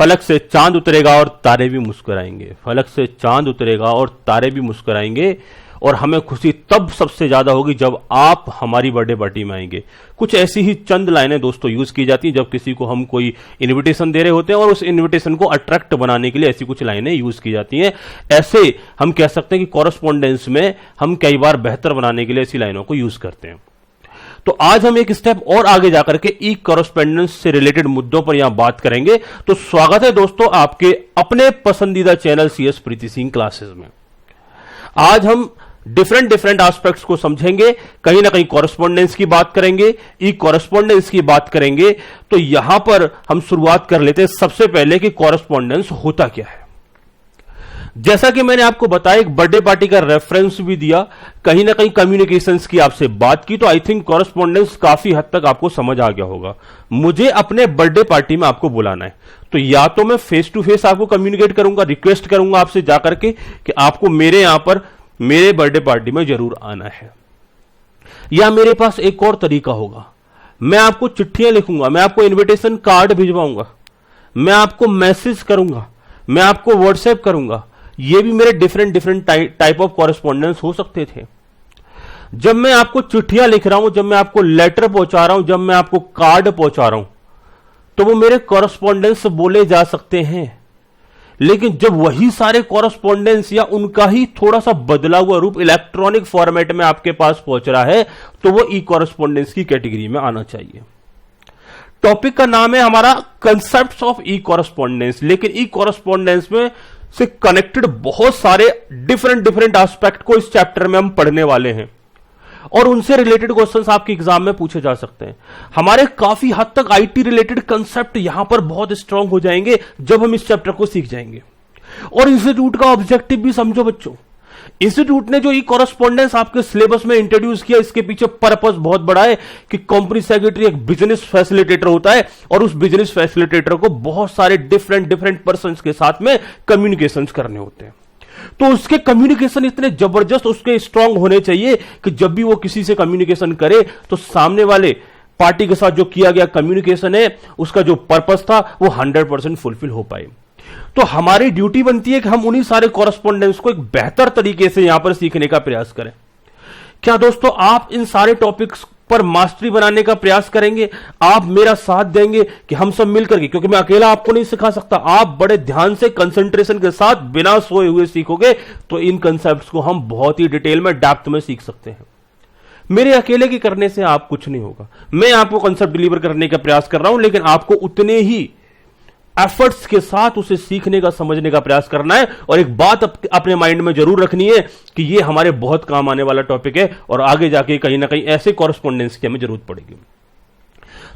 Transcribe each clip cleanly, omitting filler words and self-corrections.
फलक से चांद उतरेगा और तारे भी मुस्कुराएंगे, फलक से चांद उतरेगा और तारे भी मुस्कुराएंगे, और हमें खुशी तब सबसे ज्यादा होगी जब आप हमारी बर्थडे पार्टी में आएंगे। कुछ ऐसी ही चंद लाइनें दोस्तों यूज की जाती हैं जब किसी को हम कोई इनविटेशन दे रहे होते हैं, और उस इनविटेशन को अट्रैक्ट बनाने के लिए ऐसी कुछ लाइनें यूज की जाती हैं। ऐसे हम कह सकते हैं कि कॉरेस्पॉन्डेंस में हम कई बार बेहतर बनाने के लिए ऐसी लाइनों को यूज करते हैं। तो आज हम एक स्टेप और आगे जाकर के ई कॉरेस्पॉन्डेंस से रिलेटेड मुद्दों पर यहां बात करेंगे। तो स्वागत है दोस्तों आपके अपने पसंदीदा channel CS Preeti Singh classes में। आज हम डिफरेंट एस्पेक्ट्स को समझेंगे, कहीं ना कहीं कॉरेस्पॉन्डेंस की बात करेंगे, ई कॉरेस्पॉन्डेंस की बात करेंगे। तो यहां पर हम शुरुआत कर लेते हैं सबसे पहले कि कॉरेस्पॉन्डेंस होता क्या है। जैसा कि मैंने आपको बताया, एक बर्थडे पार्टी का रेफरेंस भी दिया, कहीं ना कहीं कम्युनिकेशंस की आपसे बात की, तो आई थिंक कॉरेस्पॉन्डेंस काफी हद तक आपको समझ आ गया होगा। मुझे अपने बर्थडे पार्टी में आपको बुलाना है, तो या तो मैं फेस टू फेस आपको कम्युनिकेट करूंगा, रिक्वेस्ट करूंगा आपसे जाकर के कि आपको मेरे यहां पर मेरे बर्थडे पार्टी में जरूर आना है, या मेरे पास एक और तरीका होगा, मैं आपको चिट्ठियां लिखूंगा, मैं आपको इनविटेशन कार्ड भिजवाऊंगा, मैं आपको मैसेज करूंगा, मैं आपको व्हाट्सएप करूंगा। ये भी मेरे डिफरेंट टाइप ऑफ कॉरेस्पॉन्डेंस हो सकते थे। जब मैं आपको चिट्ठियां लिख रहा हूं, जब मैं आपको लेटर पहुंचा रहा हूं, जब मैं आपको कार्ड पहुंचा रहा हूं, तो वो मेरे कॉरेस्पॉन्डेंस बोले जा सकते हैं। लेकिन जब वही सारे कॉरेस्पॉन्डेंस या उनका ही थोड़ा सा बदला हुआ रूप इलेक्ट्रॉनिक फॉर्मेट में आपके पास पहुंच रहा है, तो वो ई कॉरेस्पॉन्डेंस की कैटेगरी में आना चाहिए। टॉपिक का नाम है हमारा कंसेप्ट्स ऑफ ई कॉरेस्पॉन्डेंस। लेकिन ई कॉरेस्पॉन्डेंस में से कनेक्टेड बहुत सारे डिफरेंट एस्पेक्ट को इस चैप्टर में हम पढ़ने वाले हैं, और उनसे रिलेटेड क्वेश्चंस आपके एग्जाम में पूछे जा सकते हैं। हमारे काफी हद तक आईटी रिलेटेड कंसेप्ट यहां पर बहुत स्ट्रांग हो जाएंगे जब हम इस चैप्टर को सीख जाएंगे। और इंस्टीट्यूट का ऑब्जेक्टिव भी समझो बच्चों, इंस्टीट्यूट ने जो ई कॉरेस्पॉन्डेंस आपके सिलेबस में इंट्रोड्यूस किया, इसके पीछे पर्पस बहुत बड़ा है कि कंपनी सेक्रेटरी एक बिजनेस फैसिलिटेटर होता है, और उस बिजनेस फैसिलिटेटर को बहुत सारे डिफरेंट पर्सन्स के साथ में कम्युनिकेशन करने होते हैं। तो उसके कम्युनिकेशन इतने जबरदस्त, उसके स्ट्रांग होने चाहिए कि जब भी वो किसी से कम्युनिकेशन करे तो सामने वाले पार्टी के साथ जो किया गया कम्युनिकेशन है, उसका जो पर्पस था वो 100% फुलफिल हो पाए। तो हमारी ड्यूटी बनती है कि हम उन्हीं सारे कॉरेस्पॉन्डेंस को एक बेहतर तरीके से यहां पर सीखने का प्रयास करें। क्या दोस्तों आप इन सारे टॉपिक्स पर मास्टरी बनाने का प्रयास करेंगे? आप मेरा साथ देंगे कि हम सब मिलकर के, क्योंकि मैं अकेला आपको नहीं सिखा सकता, आप बड़े ध्यान से कंसंट्रेशन के साथ बिना सोए हुए सीखोगे तो इन कंसेप्ट्स को हम बहुत ही डिटेल में डेप्थ में सीख सकते हैं। मेरे अकेले के करने से आप कुछ नहीं होगा। मैं आपको कंसेप्ट डिलीवर करने का प्रयास कर रहा हूं, लेकिन आपको उतने ही एफर्ट्स के साथ उसे सीखने का, समझने का प्रयास करना है। और एक बात अपने माइंड में जरूर रखनी है कि ये हमारे बहुत काम आने वाला टॉपिक है, और आगे जाके कहीं ना कहीं ऐसे कॉरेस्पॉन्डेंस की हमें जरूरत पड़ेगी।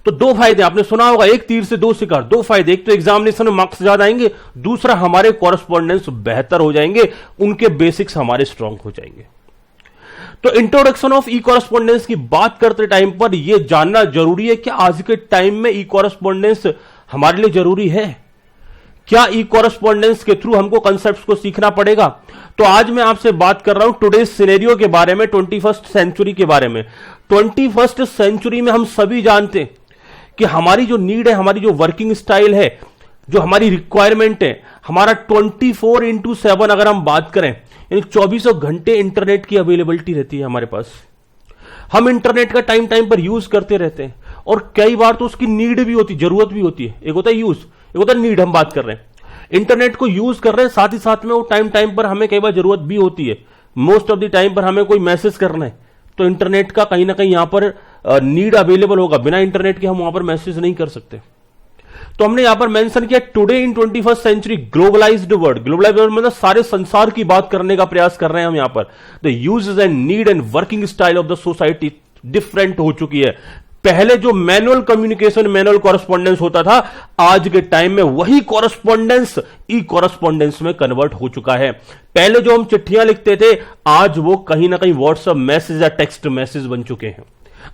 तो दो फायदे आपने सुना होगा, एक तीर से दो शिकार। दो फायदे, एक तो एग्जामिनेशन में मार्क्स ज्यादा आएंगे, दूसरा हमारे कॉरेस्पॉन्डेंस बेहतर हो जाएंगे, उनके बेसिक्स हमारे स्ट्रांग हो जाएंगे। तो इंट्रोडक्शन ऑफ ई कॉरेस्पॉन्डेंस की बात करते टाइम पर यह जानना जरूरी है कि आज के टाइम में ई कॉरेस्पॉन्डेंस हमारे लिए जरूरी है। क्या ई कॉरेस्पॉन्डेंस के थ्रू हमको कंसेप्ट्स को सीखना पड़ेगा? तो आज मैं आपसे बात कर रहा हूं टुडे सिनेरियो के बारे में, 21st सेंचुरी के बारे में। 21st सेंचुरी में हम सभी जानते हैं कि हमारी जो नीड है, हमारी जो वर्किंग स्टाइल है, जो हमारी रिक्वायरमेंट है, हमारा 24/7 अगर हम बात करें, यानी 24 घंटे इंटरनेट की अवेलेबिलिटी रहती है हमारे पास। हम इंटरनेट का टाइम पर यूज करते रहते हैं, और कई बार तो उसकी नीड भी होती, जरूरत भी होती है। एक होता है यूज, एक होता है नीड। हम बात कर रहे हैं इंटरनेट को यूज कर रहे हैं, साथ ही साथ में वो टाइम पर हमें कई बार जरूरत भी होती है। मोस्ट ऑफ द टाइम पर हमें कोई मैसेज करना है, तो इंटरनेट का कहीं ना कहीं यहां पर नीड अवेलेबल होगा। बिना इंटरनेट के हम वहां पर मैसेज नहीं कर सकते। तो हमने यहां पर मेंशन किया today in 21st century globalised world. Globalised world मतलब सारे संसार की बात करने का प्रयास कर रहे हैं हम यहां पर। The uses and need and working style of the society different हो चुकी है। पहले जो मैनुअल कम्युनिकेशन, मैनुअल कॉरेस्पॉन्डेंस होता था, आज के टाइम में वही कॉरेस्पॉन्डेंस ई कॉरेस्पॉन्डेंस में कन्वर्ट हो चुका है। पहले जो हम चिट्ठियां लिखते थे, आज वो कहीं ना कहीं व्हाट्सएप मैसेज या टेक्स्ट मैसेज बन चुके हैं।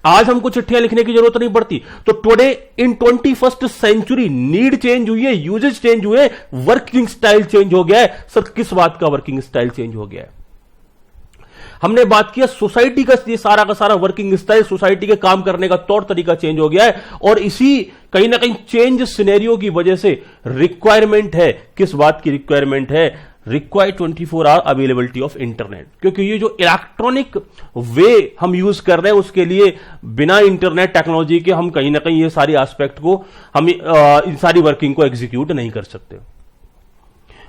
आज हमको चिट्ठियां लिखने की जरूरत नहीं पड़ती। तो today in 21st century need change हुई है, यूजेज चेंज हुए, वर्किंग स्टाइल चेंज हो गया है। सर किस बात का वर्किंग स्टाइल चेंज हो गया है? हमने बात किया सोसाइटी का, ये सारा का सारा वर्किंग स्टाइल, सोसाइटी के काम करने का तौर तरीका चेंज हो गया है। और इसी कहीं ना कहीं चेंज सिनेरियो की वजह से रिक्वायरमेंट है। किस बात की रिक्वायरमेंट है? Require 24 hour availability of internet, क्योंकि ये जो इलेक्ट्रॉनिक वे हम यूज कर रहे हैं उसके लिए बिना इंटरनेट टेक्नोलॉजी के हम कहीं ना कहीं ये सारी एस्पेक्ट को हम इन सारी वर्किंग को एग्जीक्यूट नहीं कर सकते।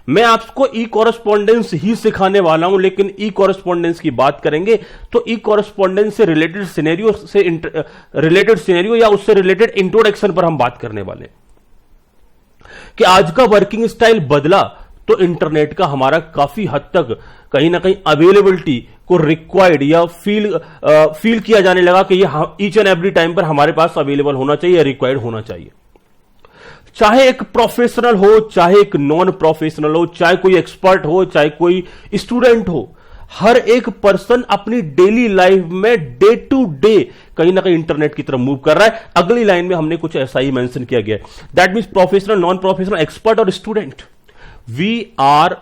मैं आपको ई कॉरेस्पॉन्डेंस ही सिखाने वाला हूं, लेकिन ई कॉरेस्पॉन्डेंस की बात करेंगे तो ई कॉरेस्पॉन्डेंस से रिलेटेड सिनेरियो या उससे रिलेटेड इंट्रोडक्शन पर हम बात करने वाले कि आज का वर्किंग स्टाइल बदला तो इंटरनेट का हमारा काफी हद तक कहीं ना कहीं अवेलेबिलिटी को रिक्वायर्ड या फील किया जाने लगा कि ये ईच एंड एवरी टाइम पर हमारे पास अवेलेबल होना चाहिए या रिक्वायर्ड होना चाहिए। चाहे एक प्रोफेशनल हो, चाहे एक नॉन प्रोफेशनल हो, चाहे कोई एक्सपर्ट हो, चाहे कोई स्टूडेंट हो, हर एक पर्सन अपनी डेली लाइफ में डे टू डे कहीं ना कहीं इंटरनेट की तरफ मूव कर रहा है। अगली लाइन में हमने कुछ ऐसा ही मेंशन किया गया है, that means professional, non professional, expert और student, we are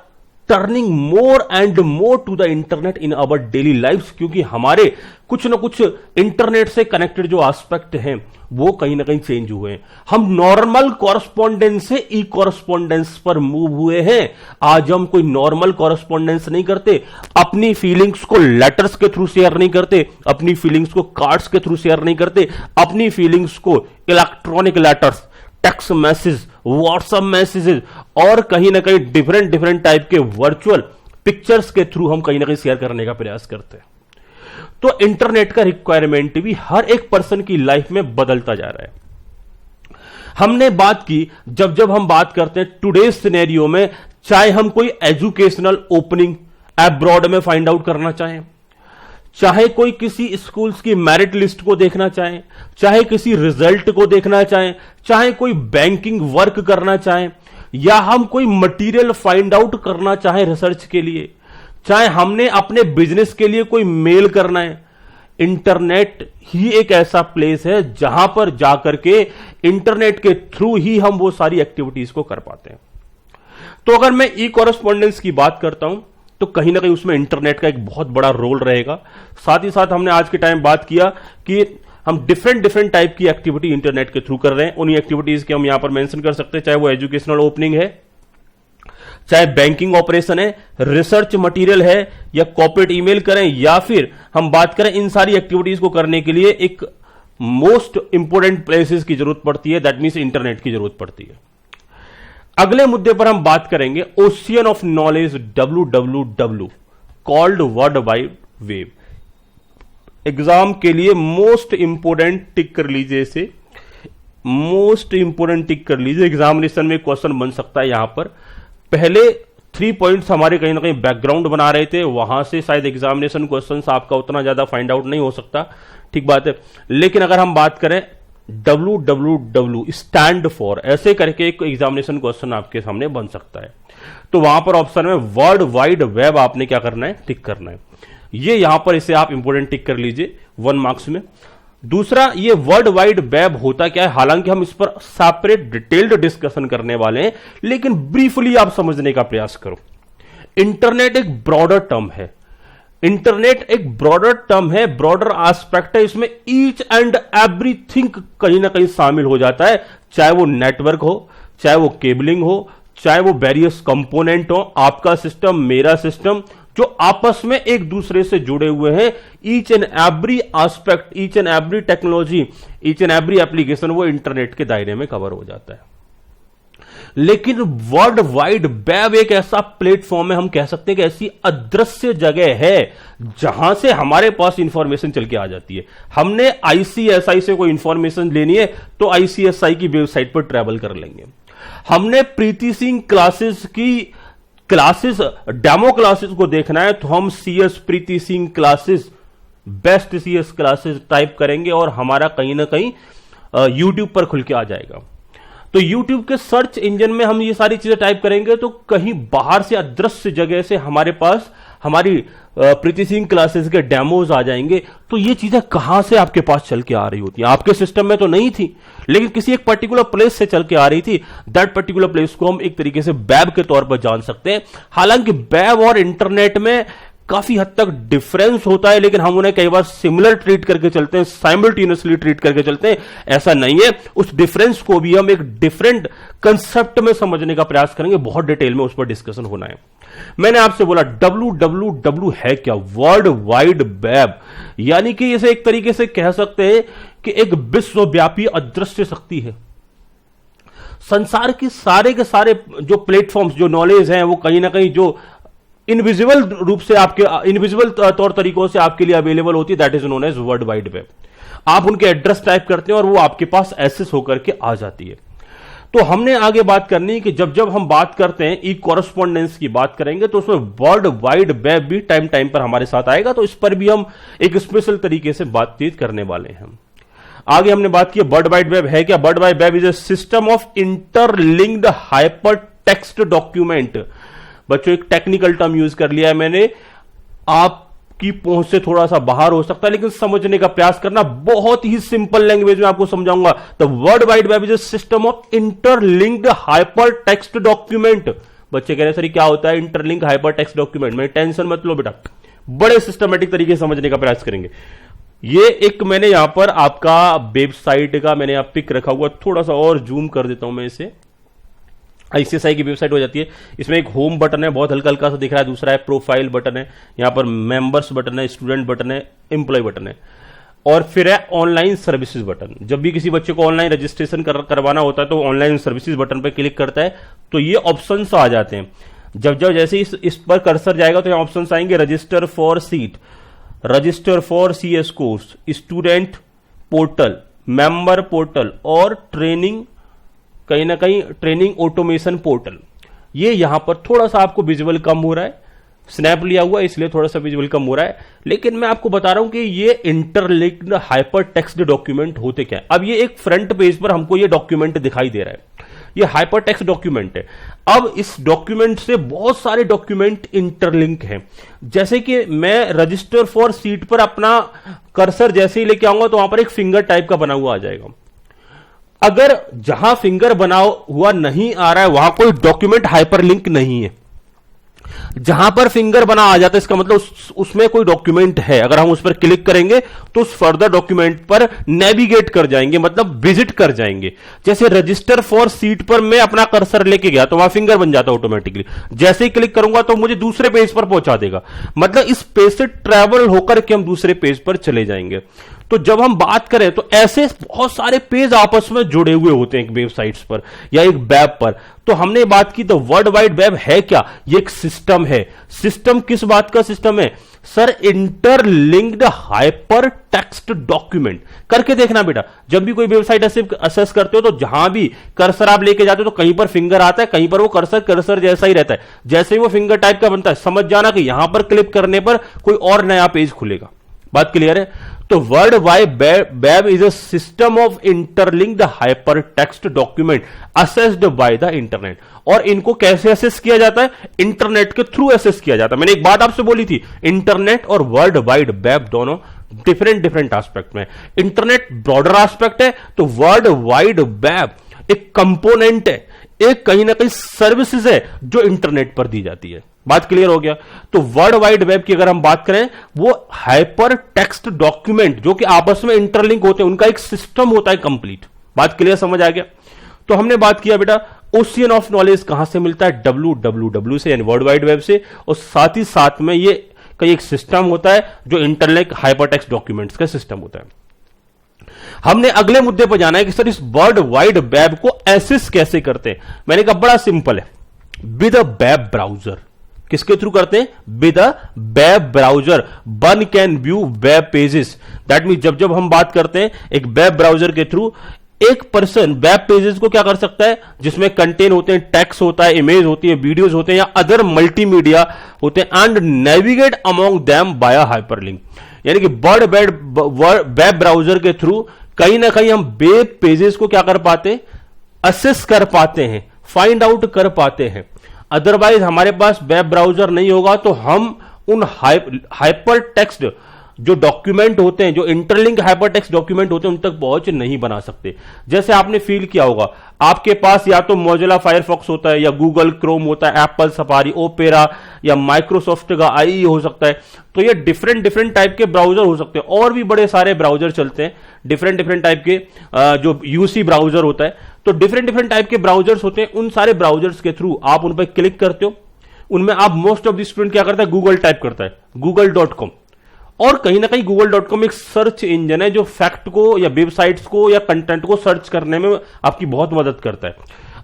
turning more and more to the internet in our daily life, क्योंकि हमारे कुछ ना कुछ इंटरनेट से कनेक्टेड जो एस्पेक्ट हैं वो कहीं ना कहीं चेंज हुए हैं। हम नॉर्मल कॉरेस्पॉन्डेंस से ई कॉरेस्पॉन्डेंस पर मूव हुए हैं। आज हम कोई नॉर्मल कॉरेस्पॉन्डेंस नहीं करते, अपनी फीलिंग्स को लेटर्स के थ्रू शेयर नहीं करते, अपनी फीलिंग्स को कार्ड्स के थ्रू शेयर नहीं करते, अपनी फीलिंग्स को electronic letters, text message, WhatsApp messages और कहीं ना कहीं डिफरेंट टाइप के वर्चुअल पिक्चर्स के थ्रू हम कहीं ना कहीं शेयर करने का प्रयास करते हैं। तो इंटरनेट का रिक्वायरमेंट भी हर एक पर्सन की लाइफ में बदलता जा रहा है। हमने बात की जब हम बात करते हैं टुडे सिनेरियो में, चाहे हम कोई एजुकेशनल ओपनिंग अब्रॉड में फाइंड आउट करना चाहें, चाहे कोई किसी स्कूल्स की मेरिट लिस्ट को देखना चाहें, चाहे किसी रिजल्ट को देखना चाहें, चाहे कोई बैंकिंग वर्क करना चाहें, या हम कोई मटेरियल फाइंड आउट करना चाहें रिसर्च के लिए, चाहे हमने अपने बिजनेस के लिए कोई मेल करना है, इंटरनेट ही एक ऐसा प्लेस है जहां पर जाकर के इंटरनेट के थ्रू ही हम वो सारी एक्टिविटीज को कर पाते हैं। तो अगर मैं ई कॉरेस्पॉन्डेंस की बात करता हूं तो कहीं ना कहीं उसमें इंटरनेट का एक बहुत बड़ा रोल रहेगा। साथ ही साथ हमने आज के टाइम बात किया कि हम डिफरेंट टाइप की एक्टिविटी इंटरनेट के थ्रू कर रहे हैं। उन्हीं एक्टिविटीज के हम यहां पर मेंशन कर सकते हैं, चाहे वो एजुकेशनल ओपनिंग है, चाहे बैंकिंग ऑपरेशन है, रिसर्च मटेरियल है, या कॉर्पोरेट ईमेल करें, या फिर हम बात करें इन सारी एक्टिविटीज को करने के लिए एक मोस्ट इंपोर्टेंट प्लेसेस की जरूरत पड़ती है, दैट मींस इंटरनेट की जरूरत पड़ती है। अगले मुद्दे पर हम बात करेंगे ocean of knowledge WWW called world wide web. Exam के लिए मोस्ट इंपोर्टेंट टिक कर लीजिए, इसे मोस्ट इंपोर्टेंट टिक कर लीजिए। एग्जामिनेशन में क्वेश्चन बन सकता है। यहां पर पहले 3 पॉइंट्स हमारे कहीं ना कहीं बैकग्राउंड बना रहे थे, वहां से शायद एग्जामिनेशन क्वेश्चन आपका उतना ज्यादा फाइंड आउट नहीं हो सकता, ठीक बात है। लेकिन अगर हम बात करें WWW स्टैंड फॉर, ऐसे करके एक एग्जामिनेशन क्वेश्चन आपके सामने बन सकता है। तो वहां पर ऑप्शन में वर्ल्ड वाइड वेब आपने क्या करना है, टिक करना है। ये यहां पर इसे आप इंपोर्टेंट टिक कर लीजिए 1 मार्क्स में। दूसरा, ये वर्ल्ड वाइड वेब होता क्या है, हालांकि हम इस पर सेपरेट डिटेल्ड डिस्कशन करने वाले हैं, लेकिन ब्रीफली आप समझने का प्रयास करो। इंटरनेट एक ब्रॉडर टर्म है, इंटरनेट एक ब्रॉडर टर्म है, ब्रॉडर एस्पेक्ट है। इसमें ईच एंड एवरीथिंग कहीं ना कहीं शामिल हो जाता है, चाहे वो नेटवर्क हो, चाहे वो केबलिंग हो, चाहे वो वेरियस कंपोनेंट हो, आपका सिस्टम, मेरा सिस्टम, जो आपस में एक दूसरे से जुड़े हुए हैं। Each and every aspect, each and every technology, each and every application वो इंटरनेट के दायरे में कवर हो जाता है। लेकिन वर्ल्ड वाइड वेब एक ऐसा प्लेटफॉर्म है, हम कह सकते हैं कि ऐसी अदृश्य जगह है जहां से हमारे पास इंफॉर्मेशन चल के आ जाती है। हमने आईसीएसआई से कोई इंफॉर्मेशन लेनी है तो आईसीएसआई की वेबसाइट पर ट्रैवल कर लेंगे। हमने Preeti Singh classes demo classes को देखना है तो हम CS Preeti Singh classes, best CS classes type करेंगे और हमारा कहीं ना कहीं YouTube पर खुल के आ जाएगा। तो YouTube के सर्च इंजन में हम ये सारी चीजें टाइप करेंगे तो कहीं बाहर से अदृश्य जगह से हमारे पास हमारी प्रीति सिंह क्लासेस के डेमोज आ जाएंगे। तो ये चीजें कहां से आपके पास चल के आ रही होती हैं, आपके सिस्टम में तो नहीं थी, लेकिन किसी एक पर्टिकुलर प्लेस से चल के आ रही थी। दैट पर्टिकुलर प्लेस को हम एक तरीके से वेब के तौर पर जान सकते हैं। हालांकि वेब और इंटरनेट में काफी हद तक डिफरेंस होता है, लेकिन हम उन्हें कई बार सिमिलर ट्रीट करके चलते हैं, साइमल्टेनियसली ट्रीट करके चलते हैं। ऐसा नहीं है, उस डिफरेंस को भी हम एक डिफरेंट कंसेप्ट में समझने का प्रयास करेंगे। बहुत डिटेल में उस पर डिस्कशन होना है। मैंने आपसे बोला WWW है क्या? वर्ल्ड वाइड वेब, यानी कि इसे एक तरीके से कह सकते हैं कि एक विश्वव्यापी अदृश्य शक्ति है। संसार के सारे जो प्लेटफॉर्म्स, जो नॉलेज हैं, वो कहीं ना कहीं जो इनविजिबल रूप से आपके, इनविजिबल तौर तरीकों से आपके लिए अवेलेबल होती है, that is known as world wide web. आप उनके एड्रेस टाइप करते हैं और वो आपके पास एक्सेस होकर के आ जाती है। तो हमने आगे बात करनी है कि जब हम बात करते हैं ई कॉरेस्पॉन्डेंस की बात करेंगे, तो उसमें वर्ल्ड वाइड वेब भी टाइम पर हमारे साथ आएगा। तो इस पर भी हम एक स्पेशल तरीके से बातचीत करने वाले हैं। आगे हमने बात की वर्ल्ड वाइड वेब है क्या? World wide web is a system of interlinked hyper text document. बच्चों, एक टेक्निकल टर्म यूज कर लिया है मैंने, आपकी पहुंच से थोड़ा सा बाहर हो सकता है, लेकिन समझने का प्रयास करना। बहुत ही सिंपल लैंग्वेज में आपको समझाऊंगा। The world wide web is a system of interlinked hyper text document. बच्चे कह रहे सर क्या होता है इंटरलिंक हाइपर टेक्स्ट डॉक्यूमेंट? में टेंशन मत लो बेटा, बड़े सिस्टमेटिक तरीके से समझने का प्रयास करेंगे। ये एक मैंने यहां पर आपका वेबसाइट का मैंने यहां पिक रखा हुआ, थोड़ा सा और जूम कर देता हूं मैं इसे। आईसीएसआई की वेबसाइट हो जाती है। इसमें एक होम बटन है, बहुत हल्का हल्का सा दिख रहा है। दूसरा है प्रोफाइल बटन है, यहां पर मेंबर्स बटन है, स्टूडेंट बटन है, एम्प्लॉय बटन है, और फिर है ऑनलाइन सर्विसेज बटन। जब भी किसी बच्चे को ऑनलाइन रजिस्ट्रेशन करवाना होता है तो ऑनलाइन सर्विसेज बटन पर क्लिक करता है तो ये ऑप्शंस आ जाते हैं। जब जैसे इस पर कर्सर जाएगा तो यहाँ ऑप्शंस आएंगे, register for seat, register for CS course, student portal, member portal और ट्रेनिंग, कहीं ना कहीं ट्रेनिंग ऑटोमेशन पोर्टल। ये यहां पर थोड़ा सा आपको विजुअल कम हो रहा है, स्नैप लिया हुआ है इसलिए थोड़ा सा विजुअल कम हो रहा है, लेकिन मैं आपको बता रहा हूं कि ये इंटरलिंक्ड हाइपर टेक्स्ट डॉक्यूमेंट होते क्या है। अब ये एक फ्रंट पेज पर हमको ये डॉक्यूमेंट दिखाई दे रहा है, ये हाइपर टेक्स्ट डॉक्यूमेंट है। अब इस डॉक्यूमेंट से बहुत सारे डॉक्यूमेंट इंटरलिंक हैं। जैसे कि मैं रजिस्टर फॉर सीट पर अपना कर्सर जैसे ही लेके आऊंगा तो वहां पर एक फिंगर टाइप का बना हुआ आ जाएगा। अगर जहां फिंगर बना हुआ नहीं आ रहा है वहां कोई डॉक्यूमेंट हाइपरलिंक नहीं है। जहां पर फिंगर बना आ जाता है इसका मतलब उसमें कोई डॉक्यूमेंट है। अगर हम उस पर क्लिक करेंगे तो उस फर्दर डॉक्यूमेंट पर नेविगेट कर जाएंगे, मतलब विजिट कर जाएंगे। जैसे रजिस्टर फॉर सीट पर मैं अपना कर्सर लेके गया तो वहां फिंगर बन जाता ऑटोमेटिकली। जैसे ही क्लिक करूंगा तो मुझे दूसरे पेज पर पहुंचा देगा, मतलब इस पेज से ट्रैवल होकर के हम दूसरे पेज पर चले जाएंगे। तो जब हम बात करें तो ऐसे बहुत सारे पेज आपस में जुड़े हुए होते हैं एक वेबसाइट्स पर या एक वेब पर। तो हमने बात की तो वर्ल्ड वाइड वेब है क्या? ये एक सिस्टम है। सिस्टम किस बात का सिस्टम है sir? Interlinked hyper text document. करके देखना बेटा, जब भी कोई वेबसाइट असेस करते हो तो जहां भी कर्सर आप लेके जाते हो तो कहीं पर फिंगर आता है, कहीं पर वो कर्सर जैसा ही रहता है। जैसे ही वो फिंगर टाइप का बनता है समझ जाना कि यहां पर क्लिक करने पर कोई और नया पेज खुलेगा। बात क्लियर है? तो world wide web is a system of interlinked hyper text document assessed bye the internet. और इनको कैसे असेस किया जाता है? इंटरनेट के थ्रू असेस किया जाता है। मैंने एक बात आपसे बोली थी, इंटरनेट और वर्ल्ड वाइड वेब दोनों डिफरेंट एस्पेक्ट में। इंटरनेट ब्रॉडर एस्पेक्ट है तो वर्ल्ड वाइड वेब एक कंपोनेंट है, एक कहीं ना कहीं सर्विसेज है जो इंटरनेट पर दी जाती है। बात क्लियर हो गया? तो वर्ल्ड वाइड वेब की अगर हम बात करें, वो हाइपर टेक्स्ट डॉक्यूमेंट जो कि आपस में इंटरलिंक होते हैं, उनका एक सिस्टम होता है कंप्लीट। बात क्लियर, समझ आ गया? तो हमने बात किया बेटा ओशियन ऑफ नॉलेज कहां से मिलता है? WWW से, यानी वर्ल्ड वाइड वेब से। और साथ ही साथ में ये कई एक सिस्टम होता है जो इंटरलिंक हाइपर टेक्स्ट डॉक्यूमेंट्स का सिस्टम होता है। हमने अगले मुद्दे पर जाना है कि सर इस वर्ल्ड वाइड वेब को एक्सेस कैसे करते हैं। मैंने कहा बड़ा सिंपल है, विद अ वेब ब्राउजर। किसके थ्रू करते हैं? With a web browser. One can view web pages. That mean जब हम बात करते हैं एक वेब ब्राउजर के थ्रू, एक पर्सन वेब पेजेस को क्या कर सकता है जिसमें कंटेंट होते हैं, टेक्स्ट होता है, इमेज होती है, वीडियोस होते हैं या अदर मल्टीमीडिया होते हैं, and navigate among them by hyperlink. यानी कि वेब ब्राउजर के थ्रू कहीं ना कहीं हम वेब पेजेस को क्या कर पाते हैं? असेस कर पाते हैं, फाइंड आउट कर पाते हैं। अदरवाइज हमारे पास वेब ब्राउजर नहीं होगा तो हम उन हाइपर टेक्स्ट जो डॉक्यूमेंट होते हैं, जो इंटरलिंक हाइपरटेक्स्ट डॉक्यूमेंट होते हैं, उन तक पहुंच नहीं बना सकते। जैसे आपने फील किया होगा, आपके पास या तो मोजिला फायरफॉक्स होता है, या गूगल क्रोम होता है, एप्पल सफारी, ओपेरा, या माइक्रोसॉफ्ट का आई हो सकता है। तो ये डिफरेंट डिफरेंट टाइप के ब्राउजर हो सकते हैं, और भी बड़े सारे ब्राउजर चलते हैं, डिफरेंट डिफरेंट टाइप के, जो यूसी ब्राउजर होता है। तो डिफरेंट डिफरेंट टाइप के ब्राउजर्स होते हैं, उन सारे ब्राउजर्स के थ्रू आप उन पर क्लिक करते हो। उनमें आप मोस्ट ऑफ द स्टूडेंट क्या करता है, गूगल टाइप करता है, google.com। और कहीं ना कहीं google.com एक सर्च इंजन है जो फैक्ट को या वेबसाइट्स को या कंटेंट को सर्च करने में आपकी बहुत मदद करता है।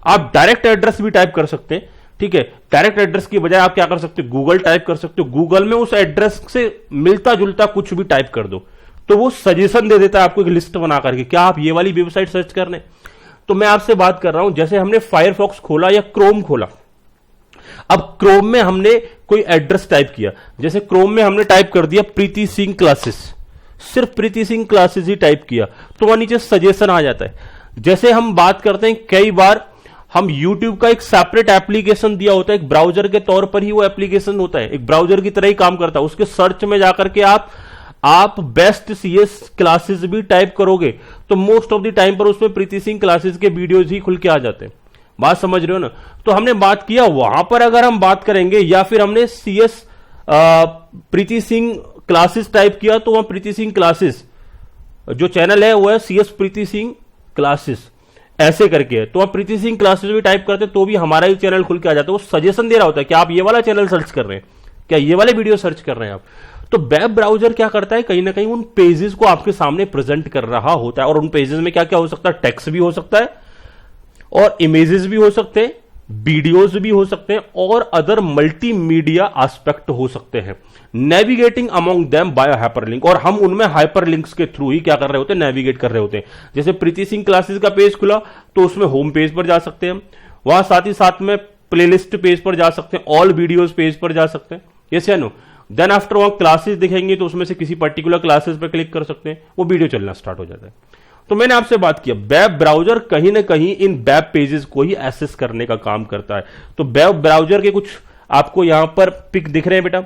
आप डायरेक्ट एड्रेस भी टाइप कर सकते हैं, ठीक है। डायरेक्ट एड्रेस की बजाय आप क्या कर सकते हो, गूगल टाइप कर सकते हो। गूगल में उस एड्रेस से मिलता जुलता कुछ भी टाइप कर दो, तो वो सजेशन दे देता है आपको एक लिस्ट बना करके, क्या आप ये वाली वेबसाइट सर्च करने। तो मैं आपसे बात कर रहा हूं, जैसे हमने फायरफॉक्स खोला या क्रोम खोला, अब क्रोम में हमने कोई एड्रेस टाइप किया, जैसे क्रोम में हमने टाइप कर दिया प्रीति सिंह क्लासेस, सिर्फ प्रीति सिंह क्लासेस ही टाइप किया, तो वहां नीचे सजेशन आ जाता है। जैसे हम बात करते हैं, कई बार हम YouTube का एक सेपरेट एप्लीकेशन दिया होता है, एक ब्राउजर के तौर पर ही वो एप्लीकेशन होता है, एक ब्राउजर की तरह ही काम करता है। उसके सर्च में जाकर के आप बेस्ट सीएस क्लासेस भी टाइप करोगे तो मोस्ट ऑफ द टाइम पर उसमें प्रीति सिंह क्लासेस के वीडियोज ही खुल के आ जाते हैं। बात समझ रहे हो ना। तो हमने बात किया वहां पर, अगर हम बात करेंगे, या फिर हमने सीएस प्रीति सिंह क्लासेस टाइप किया, तो वहां प्रीति सिंह क्लासेस जो चैनल है वो है सीएस प्रीति सिंह क्लासेस ऐसे करके है। तो आप प्रीति सिंह क्लासेस भी टाइप करते तो भी हमारा ही चैनल खुल के आ जाता है। वो सजेशन दे रहा होता है कि आप ये वाला चैनल सर्च कर रहे हैं, क्या ये वाले वीडियो सर्च कर रहे हैं आप। तो वेब ब्राउजर क्या करता है, कहीं ना कहीं उन पेजेस को आपके सामने प्रेजेंट कर रहा होता है। और उन पेजेस में क्या क्या हो सकता है, टेक्स्ट भी हो सकता है, और इमेजेस भी हो सकते हैं, वीडियोस भी हो सकते हैं, और अदर मल्टीमीडिया एस्पेक्ट हो सकते हैं। Navigating among them by hyperlink, और हम उनमें हाइपरलिंक्स के थ्रू ही क्या कर रहे होते हैं, नेविगेट कर रहे होते हैं। जैसे प्रीति सिंह क्लासेस का पेज खुला तो उसमें होम पेज पर जा सकते हैं, वहां साथ ही साथ में प्लेलिस्ट पेज पर जा सकते हैं, ऑल वीडियोस पेज पर जा सकते हैं, यस या नो। देन आफ्टर वहां क्लासेस दिखेंगे तो उसमें से किसी पर्टिकुलर क्लासेस पर क्लिक कर सकते हैं, वो वीडियो चलना स्टार्ट हो जाता है। तो मैंने आपसे बात किया, वेब ब्राउजर कहीं ना कहीं इन वेब पेजेस को ही एक्सेस करने का काम करता है। तो वेब ब्राउजर के कुछ आपको यहां पर पिक दिख रहे हैं बेटा,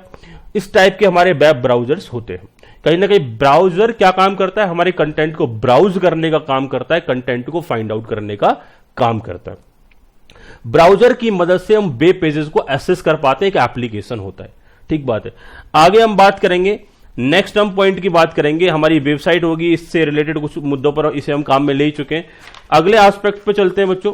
इस टाइप के हमारे वेब ब्राउजर्स होते हैं। कहीं ना कहीं ब्राउजर क्या काम करता है, हमारे कंटेंट को ब्राउज करने का काम करता है, कंटेंट को फाइंड आउट करने का काम करता है। ब्राउजर की मदद से हम वेब पेजेस को एक्सेस कर पाते हैं, एक एप्लीकेशन होता है, ठीक बात है। आगे हम बात करेंगे, नेक्स्ट हम पॉइंट की बात करेंगे, हमारी वेबसाइट होगी, इससे रिलेटेड कुछ मुद्दों पर इसे हम काम में ले चुके हैं। अगले एस्पेक्ट पे चलते हैं बच्चों।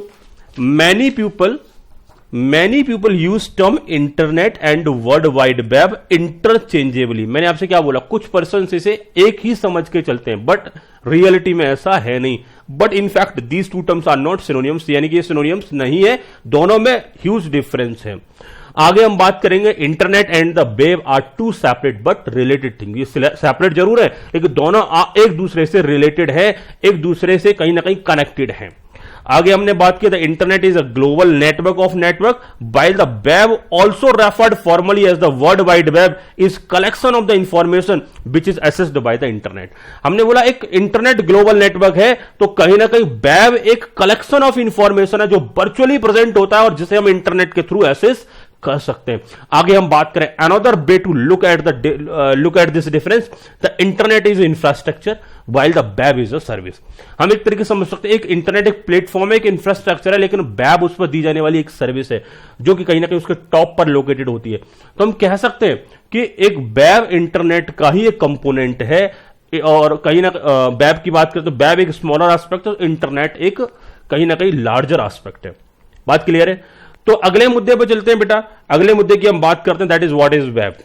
Many people use term internet and world wide web interchangeably. मैंने आपसे क्या बोला, कुछ पर्सन इसे एक ही समझ के चलते हैं, बट रियलिटी में ऐसा है नहीं। But in fact these two terms are not synonyms, यानी कि ये सिनोनिम्स नहीं है, दोनों में ह्यूज डिफरेंस है। आगे हम बात करेंगे, internet and the web are two separate but related thing. ये सेपरेट जरूर है, लेकिन दोनों एक दूसरे से रिलेटेड है, एक दूसरे से कहीं ना कहीं कनेक्टेड है। आगे हमने बात की, the internet is a global network of network, while the web also referred formally as the world wide web is collection of the information which is accessed by the internet. हमने बोला एक internet global network है, तो कहीं ना कहीं web एक collection of information है जो वर्चुअली प्रेजेंट होता है और जिसे हम इंटरनेट के थ्रू एसेस कर सकते हैं। आगे हम बात करें, another way to look at this difference, the internet is infrastructure while the web is a service. हम एक तरीके से समझ सकते हैं, एक इंटरनेट एक प्लेटफॉर्म है, एक इंफ्रास्ट्रक्चर है, लेकिन वेब उस पर दी जाने वाली एक सर्विस है जो कि कहीं ना कहीं उसके टॉप पर लोकेटेड होती है। तो हम कह सकते हैं कि एक वेब इंटरनेट का ही एक कंपोनेंट है, और कहीं ना वेब की बात करें तो वेब एक स्मॉलर एस्पेक्ट है, इंटरनेट एक कहीं ना कहीं लार्जर एस्पेक्ट है। बात क्लियर है। तो अगले मुद्दे पर चलते हैं बेटा। अगले मुद्दे की हम बात करते हैं, that is what is web.